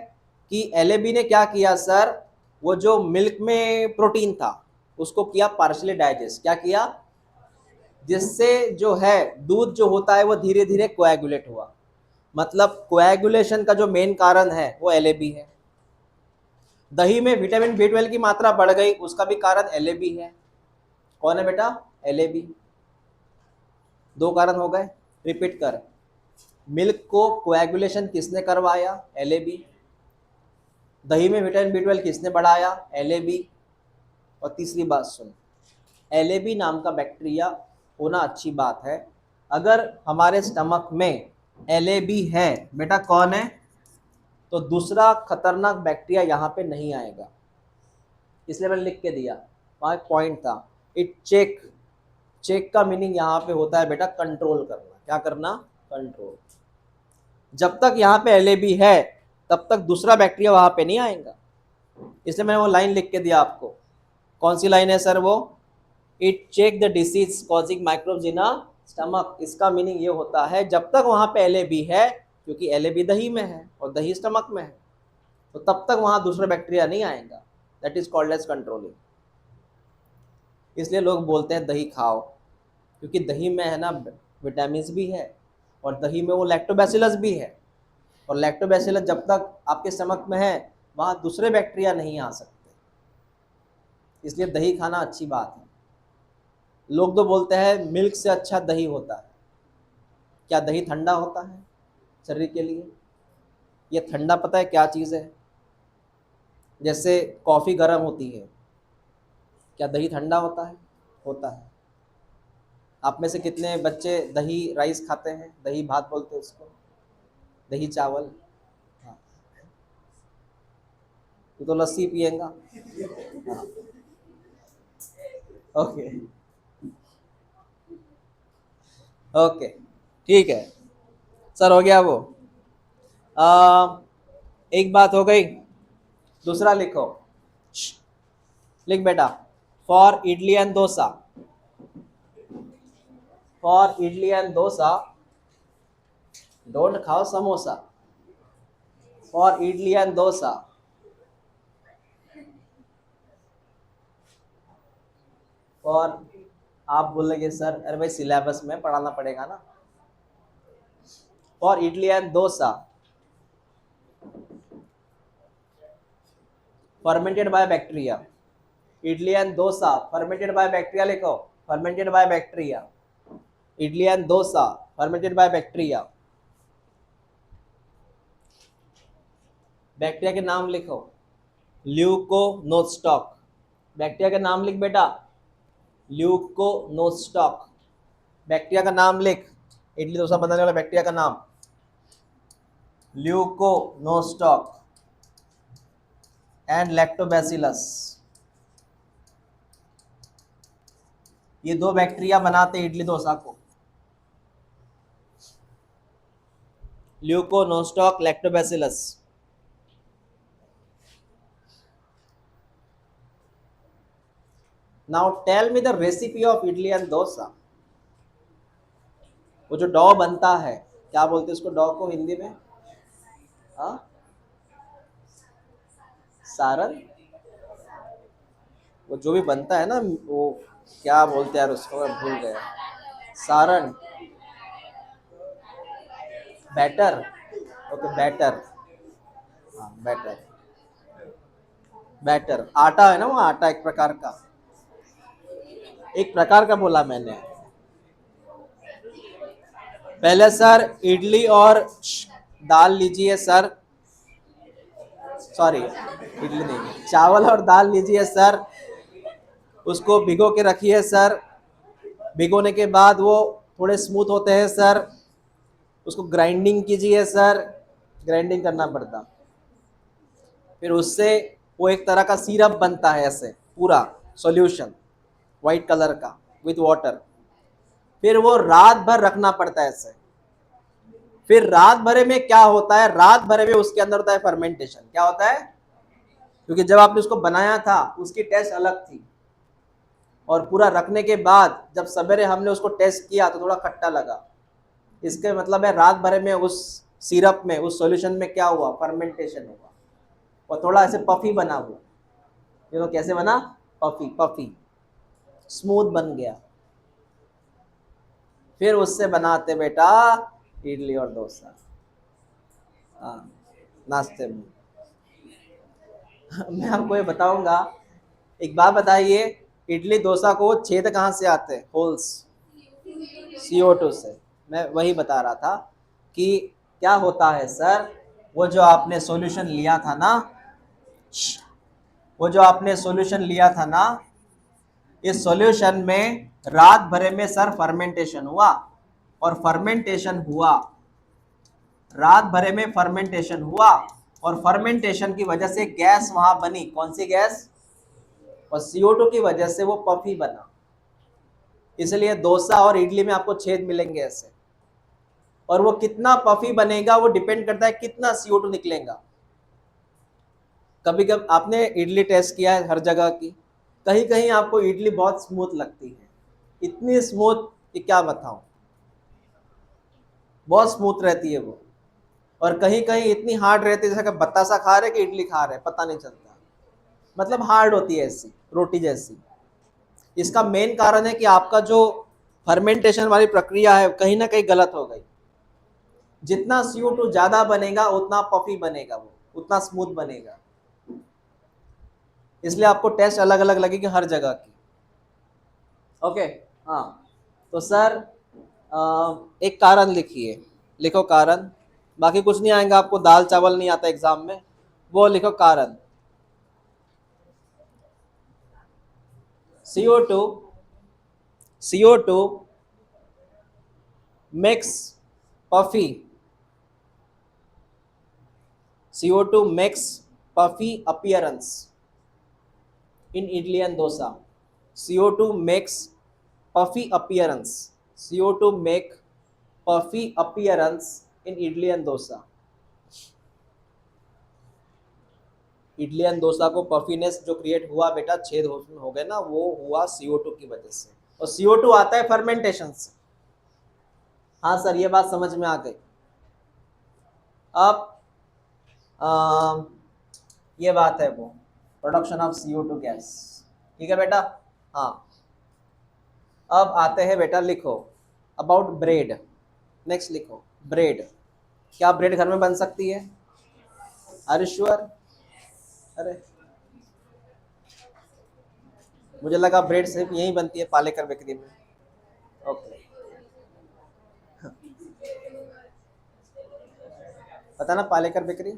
कि LAB ने क्या किया सर, वो जो मिल्क में प्रोटीन था उसको किया पार्शली डाइजेस्ट, क्या किया, जिससे जो है दूध जो होता है वो धीरे धीरे कोएगुलेट हुआ। मतलब कोएगुलेशन का जो मेन कारण है वो LAB है। दही में विटामिन B12 की मात्रा बढ़ गई, उसका भी कारण LAB है। कौन है बेटा, LAB। दो कारण हो गए, रिपीट कर। मिल्क को कोएगुलेशन किसने करवाया, LAB। दही में विटामिन B12 किसने बढ़ाया, LAB। और तीसरी बात सुन, LAB नाम का बैक्टीरिया होना अच्छी बात है। अगर हमारे स्टमक में LAB है बेटा, कौन है, तो दूसरा खतरनाक बैक्टीरिया यहाँ पे नहीं आएगा। इसलिए मैंने लिख के दिया, वहाँ एक पॉइंट था, इट चेक। चेक का मीनिंग यहाँ पे होता है बेटा कंट्रोल करना। क्या करना, कंट्रोल। जब तक यहाँ पे LAB है तब तक दूसरा बैक्टीरिया वहाँ पे नहीं आएगा। इसलिए मैंने वो लाइन लिख के दिया आपको। कौन सी लाइन है सर वो, it check the disease causing microbes in a stomach. इसका मीनिंग ये होता है जब तक वहाँ पे LAB है, क्योंकि LAB दही में है और दही स्टमक में है, तो तब तक वहाँ दूसरा बैक्टीरिया नहीं आएगा। That is called as controlling. इसलिए लोग बोलते हैं दही खाओ, क्योंकि दही में है ना विटामिन भी है और दही में वो लैक्टोबैसिलस भी है। और लैक्टोबैसिलस जब तक आपके स्टमक में है वहाँ दूसरे बैक्टीरिया नहीं आ सकते। इसलिए दही खाना अच्छी बात है। लोग तो बोलते हैं मिल्क से अच्छा दही होता है। क्या दही ठंडा होता है शरीर के लिए? ये ठंडा पता है क्या चीज़ है? जैसे कॉफ़ी गर्म होती है, क्या दही ठंडा होता है? होता है। आप में से कितने बच्चे दही राइस खाते हैं, दही भात बोलते हैं उसको, दही चावल? हाँ, तो लस्सी पिएगा। हाँ, ओके ओके, ठीक है सर, हो गया वो। एक बात हो गई। दूसरा लिखो, लिख बेटा, for idli and dosa. For idli and dosa don't खाओ समोसा। फॉर इडली एंड डोसा, और आप बोलेंगे सर अरे भाई सिलेबस में पढ़ाना पड़ेगा ना। For idli and dosa, fermented by bacteria. Idli and dosa fermented by bacteria, लिखो fermented by bacteria. Idli and dosa fermented by bacteria. Bacteria के नाम लिखो, ल्यूकोनोस्टॉक। बैक्टीरिया का नाम लिख बेटा, ल्यूकोनोस्टॉक। बैक्टीरिया का नाम लिख, इडली डोसा बनाने वाला बैक्टीरिया का नाम ल्यूकोनोस्टॉक एंड लैक्टोबैसिलस। ये दो बैक्टीरिया बनाते इडली डोसा को, Leuconostoc, Lactobacillus. Now tell me the recipe of idli and dosa. वो जो डॉ बनता है, क्या बोलते हैं उसको, डॉ को हिंदी में? हाँ, सारन। वो जो भी बनता है ना, वो क्या बोलते हैं यार उसको, मैं भूल गया। सारन, बैटर। ओके बैटर, हाँ बैटर। बैटर आटा है ना, वो आटा एक प्रकार का, एक प्रकार का बोला मैंने। पहले सर इडली और दाल लीजिए सर, सॉरी इडली नहीं, चावल और दाल लीजिए सर, उसको भिगो के रखिए सर। भिगोने के बाद वो थोड़े स्मूथ होते हैं सर, उसको ग्राइंडिंग कीजिए सर, ग्राइंडिंग करना पड़ता। फिर उससे वो एक तरह का सिरप बनता है, ऐसे पूरा सॉल्यूशन वाइट कलर का विथ वाटर। फिर वो रात भर रखना पड़ता है ऐसे। फिर रात भरे में क्या होता है, रात भरे में उसके अंदर होता है फर्मेंटेशन। क्या होता है, क्योंकि जब आपने उसको बनाया था उसकी टेस्ट अलग थी, और पूरा रखने के बाद जब सवेरे हमने उसको टेस्ट किया तो थोड़ा खट्टा लगा। इसके मतलब है रात भर में उस सिरप में, उस सॉल्यूशन में क्या हुआ, फर्मेंटेशन हुआ और थोड़ा ऐसे पफी बना वो, कैसे बना, पफी पफी, स्मूथ बन गया। फिर उससे बनाते बेटा इडली और डोसा। हाँ, नाश्ते में। मैं आपको ये बताऊंगा, एक बात बताइए, इडली डोसा को छेद कहाँ से आते हैं, होल्स, CO2 से। मैं वही बता रहा था कि क्या होता है सर, वो जो आपने सॉल्यूशन लिया था ना, वो जो आपने सॉल्यूशन लिया था ना, इस सॉल्यूशन में रात भरे में सर फर्मेंटेशन हुआ, और फर्मेंटेशन हुआ, रात भरे में फर्मेंटेशन हुआ, और फर्मेंटेशन की वजह से गैस वहां बनी, कौन सी गैस, और CO2 की वजह से वो पफी बना। इसलिए डोसा और इडली में आपको छेद मिलेंगे ऐसे, और वो कितना पफी बनेगा वो डिपेंड करता है कितना CO2 निकलेगा। कभी कभी आपने इडली टेस्ट किया है हर जगह की, कहीं कहीं आपको इडली बहुत स्मूथ लगती है, इतनी स्मूथ कि क्या बताऊं, बहुत स्मूथ रहती है वो। और कहीं कहीं इतनी हार्ड रहती है जैसे कि बतासा खा रहे कि इडली खा रहे, पता नहीं चलता, मतलब हार्ड होती है ऐसी, रोटी जैसी। इसका मेन कारण है कि आपका जो फर्मेंटेशन वाली प्रक्रिया है कहीं ना कहीं गलत हो गई। जितना CO2 ज्यादा बनेगा उतना पफी बनेगा, वो उतना स्मूथ बनेगा। इसलिए आपको टेस्ट अलग अलग लगेगी हर जगह की। ओके। हाँ, तो सर एक कारण लिखिए, लिखो कारण, बाकी कुछ नहीं आएगा आपको, दाल चावल नहीं आता एग्जाम में, वो लिखो कारण। CO2, CO2 makes puffy, CO2 makes puffy appearance in idli and dosa. CO2 makes puffy appearance, CO2 make puffy appearance in idli and dosa. Idli and dosa को पफीनेस जो क्रिएट हुआ बेटा, छेद हो गए ना, वो हुआ CO2 की वजह से, और CO2 आता है फर्मेंटेशन से। हाँ सर, ये बात समझ में आ गई। अब ये बात है वो, प्रोडक्शन ऑफ CO2 गैस, ठीक है बेटा। हाँ, अब आते हैं बेटा, लिखो अबाउट ब्रेड। नेक्स्ट लिखो ब्रेड। क्या ब्रेड घर में बन सकती है, आर यू श्योर? अरे मुझे लगा ब्रेड सिर्फ यहीं बनती है पालेकर बेकरी में। ओके, पता ना पालेकर बेकरी,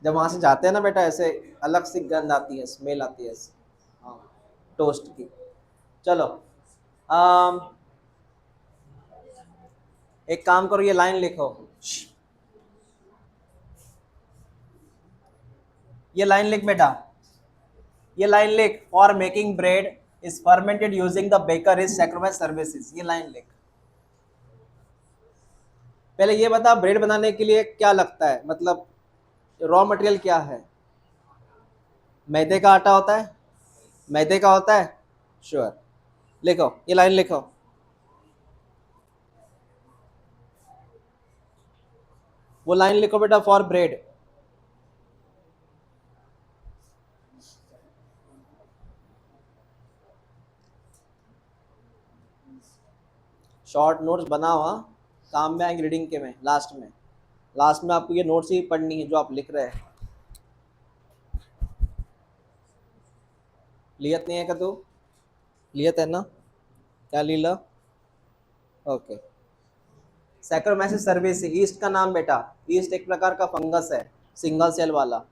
जब वहां से जाते हैं ना बेटा, ऐसे अलग सी गंध आती है, स्मेल आती है ऐसे। हाँ, टोस्ट की। चलो, आम, एक काम करो, ये लाइन लिखो, ये लाइन लिख बेटा, ये लाइन लिख, for making bread is fermented using the baker is sacrifice services, ये लाइन लिख। पहले ये बता, ब्रेड बनाने के लिए क्या लगता है, मतलब रॉ मटेरियल क्या है, मैदे का आटा होता है, मैदे का होता है, श्योर। लिखो, ये लाइन लिखो, वो लाइन लिखो बेटा, फॉर ब्रेड। शॉर्ट नोट्स बनाओ, हाँ, काम में आएंगे रीडिंग के में, लास्ट में, लास्ट में आपको ये नोट्स ही पढ़नी है जो आप लिख रहे हैं। लियत नहीं है क्या तू, लियत है ना, क्या लीला, ओके। सैक्रोमैसिस सर्विस, ईस्ट का नाम बेटा, ईस्ट एक प्रकार का फंगस है, सिंगल सेल वाला।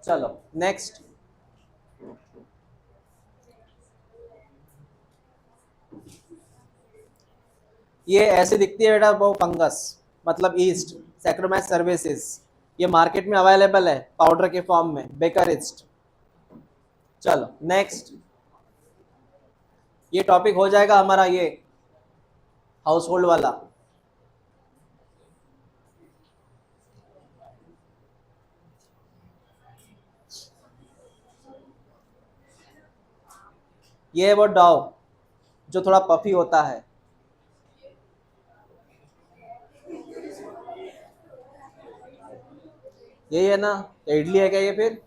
चलो नेक्स्ट, ये ऐसे दिखती है बेटा वो फंगस, मतलब ईस्ट, सैक्रोमैस सर्विसेज, ये मार्केट में अवेलेबल है पाउडर के फॉर्म में, बेकर ईस्ट। चलो नेक्स्ट, ये टॉपिक हो जाएगा हमारा ये हाउस होल्ड वाला। ये है वो डो जो थोड़ा पफी होता है। यही है ना? इडली है क्या ये फिर?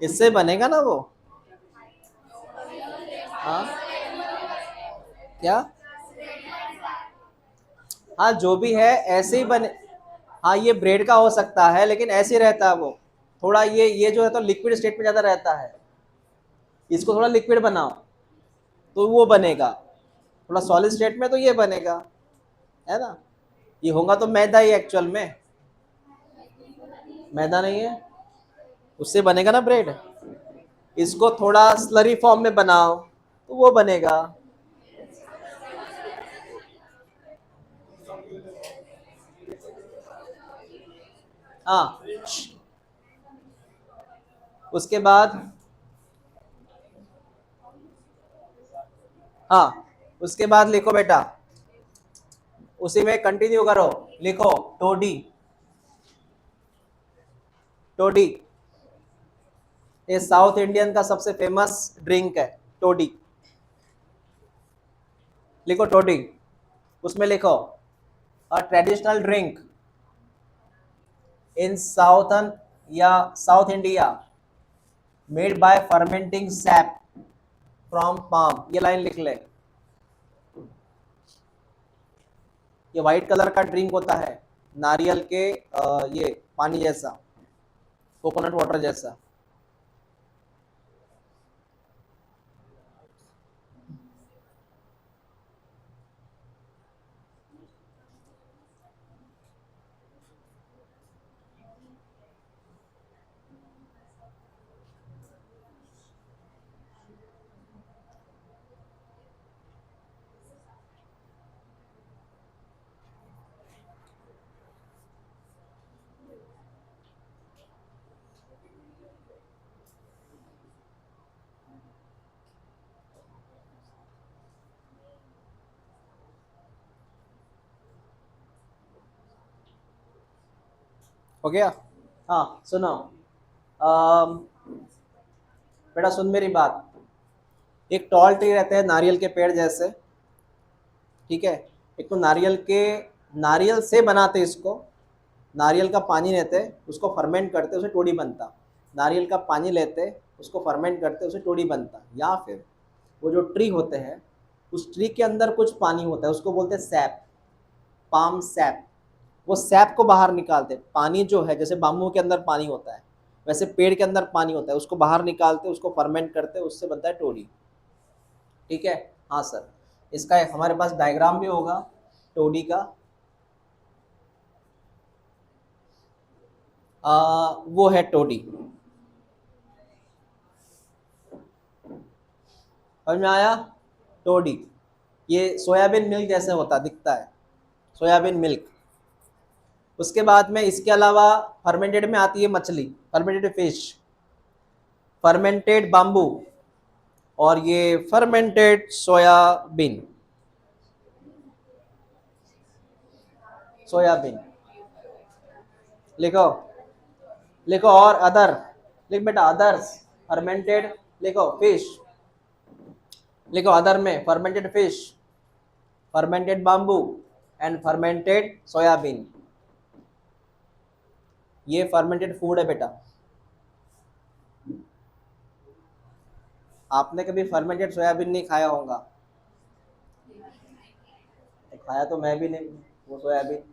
इससे बनेगा ना वो? हाँ क्या? हाँ जो भी है ऐसे ही बने। हाँ ये ब्रेड का हो सकता है लेकिन ऐसे ही रहता है वो। थोड़ा ये जो है तो लिक्विड स्टेट में ज़्यादा रहता है। इसको थोड़ा लिक्विड बनाओ तो वो बनेगा। थोड़ा सॉलिड स्टेट में तो ये बनेगा, है ना? ये होगा तो मैदा ही एक्चुअल में। मैदा नहीं है, उससे बनेगा ना ब्रेड। इसको थोड़ा स्लरी फॉर्म में बनाओ तो वो बनेगा। हाँ उसके बाद, हाँ उसके बाद लिखो बेटा, उसी में कंटिन्यू करो। लिखो टोडी। टोडी ये साउथ इंडियन का सबसे फेमस ड्रिंक है, टोडी। लिखो टोडी। उसमें लिखो a traditional drink in southern या south India made by fermenting sap from palm. ये लाइन लिख ले। ये व्हाइट कलर का ड्रिंक होता है, नारियल के ये पानी जैसा, कोकोनट वाटर जैसा। हो गया? हाँ सुनो, अम, बेटा सुन मेरी बात। एक टॉल ट्री रहते हैं नारियल के पेड़ जैसे, ठीक है? एक तो नारियल से बनाते इसको। नारियल का पानी लेते, उसको फर्मेंट करते, उसे टोडी बनता। नारियल का पानी लेते, उसको फर्मेंट करते, उसे टोडी बनता। या फिर वो जो ट्री होते हैं, उस ट्री के अंदर कुछ पानी होता है, उसको बोलते हैं सैप, पाम सैप। वो सैप को बाहर निकालते। पानी जो है, जैसे बाम्बू के अंदर पानी होता है, वैसे पेड़ के अंदर पानी होता है, उसको बाहर निकालते, उसको फर्मेंट करते, उससे बनता है टोडी। ठीक है? हाँ सर। इसका हमारे पास डायग्राम भी होगा टोडी का। वो है टोडी। समझ में आया? टोडी ये सोयाबीन मिल्क जैसे होता दिखता है, सोयाबीन मिल्क। उसके बाद में इसके अलावा फर्मेंटेड में आती है मछली, फर्मेंटेड फिश, फर्मेंटेड बाम्बू, और ये फर्मेंटेड सोयाबीन। सोयाबीन लिखो। लिखो और अदर। लिख बेटा अदर्स। फर्मेंटेड लिखो फिश। लिखो अदर में fermented fish, fermented bamboo and fermented soybean. ये फर्मेंटेड फूड है बेटा। आपने कभी फर्मेंटेड सोयाबीन नहीं खाया होगा? तो खाया तो मैं भी नहीं वो सोयाबीन।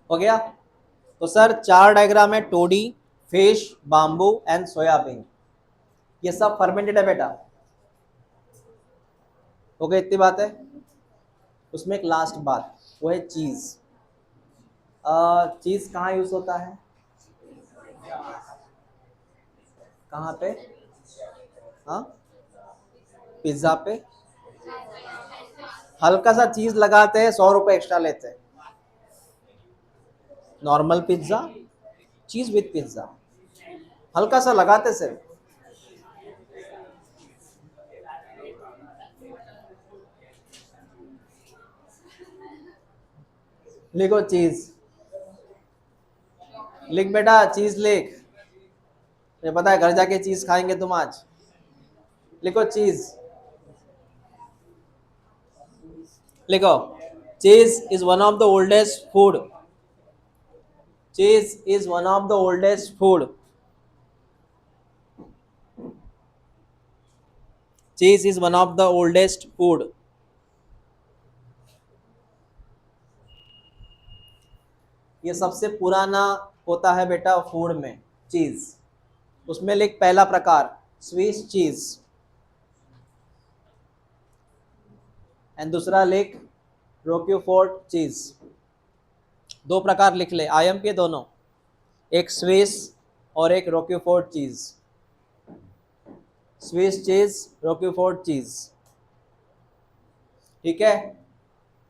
हो गया? तो सर चार डायग्राम है, Todi, fish, bamboo and soybean. ये सब फर्मेंटेड है बेटा। हो गया? इतनी बात है। उसमें एक लास्ट बात, वो है चीज़। चीज़ कहाँ यूज़ होता है? कहाँ पे? हाँ पिज्ज़ा पे। हल्का सा चीज़ लगाते हैं, 100 रुपये एक्स्ट्रा लेते हैं। Normal pizza, cheese with pizza, हल्का सा लगाते सिर्फ। लिखो चीज, लिख बेटा चीज लिख। मुझे पता है घर जाके चीज खाएंगे तुम आज। लिखो चीज, लिखो cheese is one of the oldest food. Cheese is one of the oldest food. Cheese is one of the oldest food. ये सबसे पुराना होता है बेटा फूड में, चीज। उसमें लिख पहला प्रकार स्विस चीज, एंड दूसरा लिख रोक्यूफोर्ट चीज। दो प्रकार लिख ले, आईएम के दोनों, एक स्विस और एक रोक्यूफोर्ट चीज। स्विस चीज, रोक्यूफोर्ट चीज, ठीक है।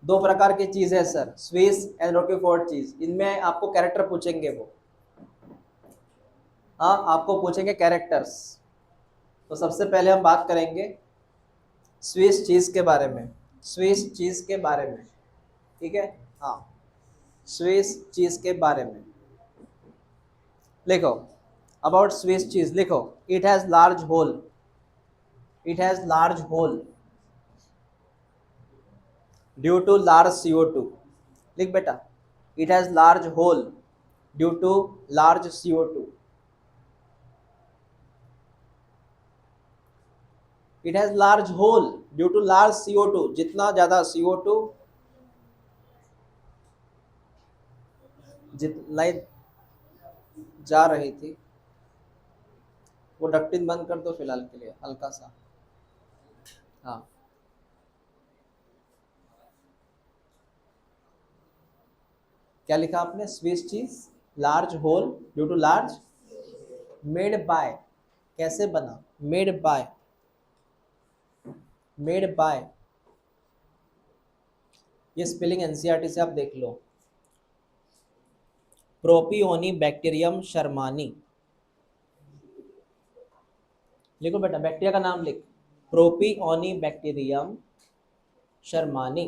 दो प्रकार की चीज है सर, स्विस एंड रोक्यूफोर्ट चीज। इनमें आपको कैरेक्टर पूछेंगे वो, हाँ आपको पूछेंगे कैरेक्टर्स। तो सबसे पहले हम बात करेंगे स्विस चीज के बारे में, स्विस चीज के बारे में, ठीक है। हाँ, स्विस चीज के बारे में लिखो। अबाउट स्विस चीज लिखो, it has large hole, it has large hole due to large CO2। लिख बेटा, it has large hole due to large CO2। It has large hole due to large CO2। जितना ज्यादा CO2 light जा रही थी, वो डक्टिन बंद कर दो फिलहाल के लिए हल्का सा। हाँ, क्या लिखा आपने? Swiss cheese large hole due to large, made by, कैसे बना? मेड बाय, मेड बाय, ये स्पेलिंग एनसीईआरटी से आप देख लो। प्रोपियोनी बैक्टीरियम शर्मानी, लिखो बेटा बैक्टीरिया का नाम लिख, प्रोपियोनी बैक्टीरियम शर्मानी,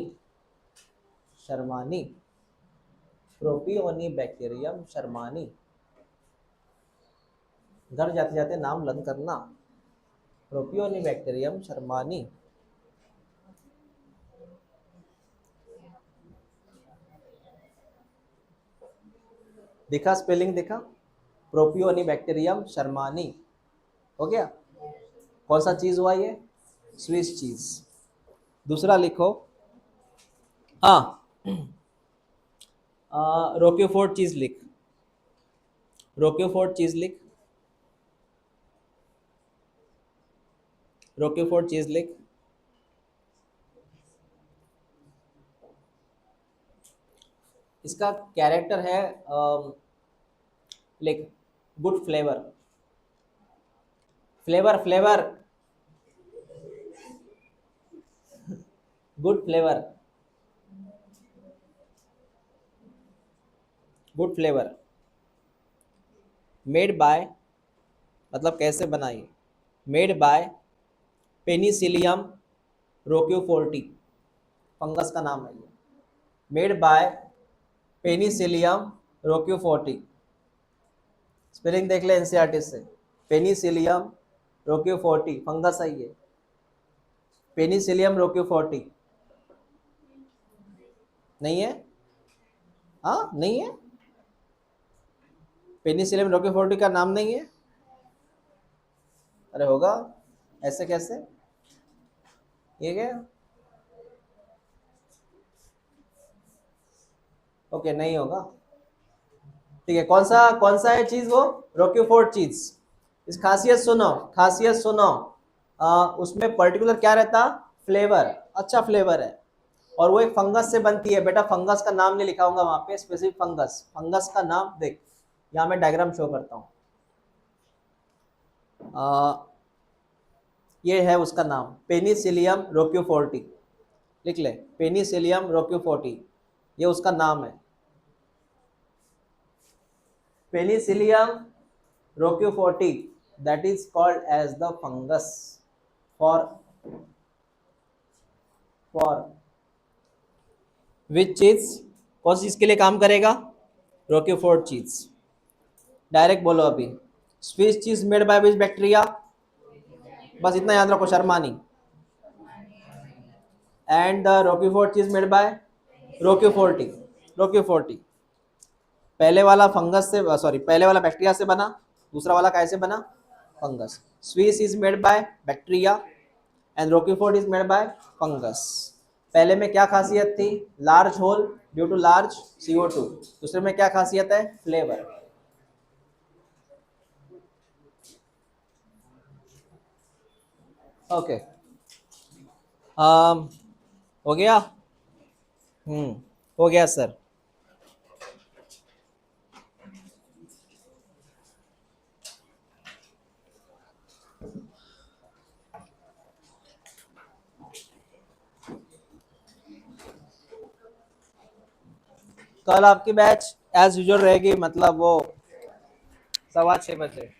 शर्मानी, प्रोपियोनी बैक्टीरियम शर्मानी। घर जाते जाते नाम लर्न करना, प्रोपियोनी बैक्टीरियम शर्मानी। दिखा स्पेलिंग दिखा, प्रोपियोनी बैक्टीरियम शर्मानी, हो गया। कौन सा चीज हुआ ये? Swiss cheese. दूसरा लिखो, हाँ रोक्यूफोर्ट चीज लिख, रोक्यूफोर्ट चीज लिख, रोक्यूफोर्ट चीज लिख। इसका कैरेक्टर है लिख, good flavour, flavour flavour, good flavour, good flavour. Made by मतलब कैसे बनाई, मेड बाय पेनिसिलियम रोक्यूफोर्टी, फंगस का नाम है ये। मेड बाय पेनिसिलियम रोक्यूफोर्टी, स्पेलिंग देख ले एनसीईआरटी से, पेनिसिलियम रोक्यूफोर्टी, फंगस है ये, पेनिसिलियम रोक्यूफोर्टी। नहीं है? हाँ नहीं है, पेनिसिलियम रोक्यूफोर्टी का नाम नहीं है? अरे होगा, ऐसे कैसे? ये क्या? ओके नहीं होगा, ठीक है। कौन सा है चीज वो? रोक्यूफोर्ट चीज। इस खासियत सुनो, खासियत सुनो, उसमें पर्टिकुलर क्या रहता? फ्लेवर, अच्छा फ्लेवर है। और वो एक फंगस से बनती है बेटा, फंगस का नाम नहीं लिखा होगा वहां पे, स्पेसिफिक फंगस, फंगस का नाम देख, यहाँ मैं डायग्राम शो करता हूँ। ये है उसका नाम, पेनिसिलियम रोक्यूफोर्टी, लिख ले, पेनिसिलियम रोक्यूफोर्टी, ये उसका नाम है, Penicillium रोक्यूफोर्टी, that is called as the fungus for which is कौन सी चीज के लिए काम करेगा? रोकीफोर्ड चीज। डायरेक्ट बोलो अभी। Swiss cheese made by which bacteria? बस इतना याद रखो, शर्मा नहीं। एंड द रोकीफोर्ड चीज मेड बाय रोकीफोर्टी। रोकीफोर्टी। पहले वाला फंगस से, सॉरी, पहले वाला बैक्टीरिया से बना, दूसरा वाला कैसे बना? Fungus. Swiss is made by bacteria and Roquefort is made by fungus. पहले में क्या खासियत थी? Large hole due to large CO2। दूसरे में क्या खासियत है? फ्लेवर। ओके, हो गया। हो गया सर। कल आपकी बैच एज यूजुअल रहेगी, मतलब वो 6:15 बजे।